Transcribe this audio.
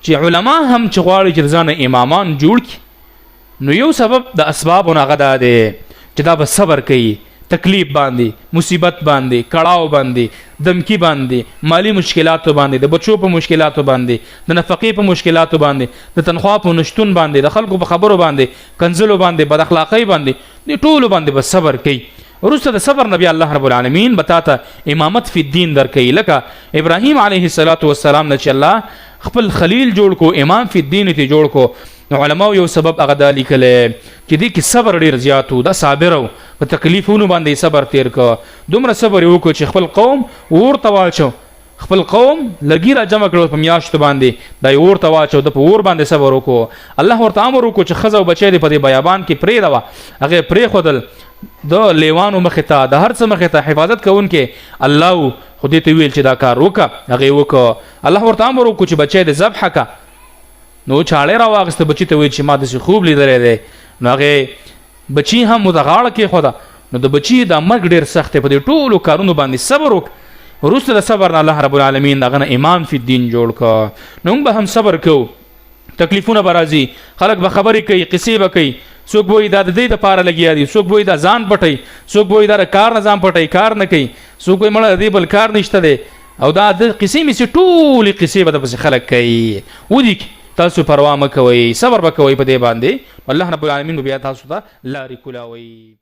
چې علما هم چې غواړي چې ځان امامان جوړ کړي نو یو سبب د اسبابونو هغه دا دی چې دا به صبر کوي تکلیف باندې مصیبت باندې کړاو باندې دمکی باندې مالی مشکلاتو باندې د بچو په مشکلاتو باندې د نفقې په مشکلاتو باندې د تنخوا په نشتون باندې د خلکو په خبرو باندې کنزلو باندې بد اخلاقۍ باندې د ټولو باندې به صبر کوي وروسته د صبر نبی الله رب العالمین بتاته امامت فی الدین درکوي لکه ابراهیم علیه السلام نه چې الله خپل خلیل جوړ کو امام فی الدین ته جوړ کو نو علماء یو سبب هغه دا لیکلی چې دې کې صبر ډېر زیات و دا صابر و په تکلیفونو باندې صبر تیر کو دومره صبر یې وکړو چې خپل قوم ورته واچو خپل قوم لګي را جمع کړو په میاشتو باندې دا یې ورته واچو د په ور باندې صبر وکړو الله ورته امر وکړو چې ښځه او بچی دې په دې بیابان کې پرېږدوه هغې پرېښودل د لیوانو مخې ته د هر څه مخې ته حفاظت کوونکې الله خو دې ته ویل چې دا کار وکړه هغې وکړه الله ورته امر وکړو چې بچی دې ذبحه کړه نو چاړې راواغسته بچي ته ویل چې ما داسې خوب لیدلی دی نو هغې بچي هم د غاړه کېښوده نو د بچي دا مرګ ډېر سخت دی په دې ټولو کارونو باندې صبر وکړه وروسته د صبر نه الله رب العالمین هغه نه امام فی الدین جوړ کړه نو موږ به هم صبر کوو تکلیفونه به راځي خلک به خبرې کوي قصې به کوي څوک به وایي دا د دې دپاره لګیا دي څوک به وایي دا ځان پټوي څوک به وایي دا د کار نه ځان پټوي کار نه کوي څوک وایي مړه د دې بل کار نشته دی او دا د قصې مېسې ټولې قصې به دپسې خلک کوي ودي تاسو پروا مه کوئ صبر به کوئ په دې باندې الله رب العالمین به بیا تاسو ته لارې کولاوي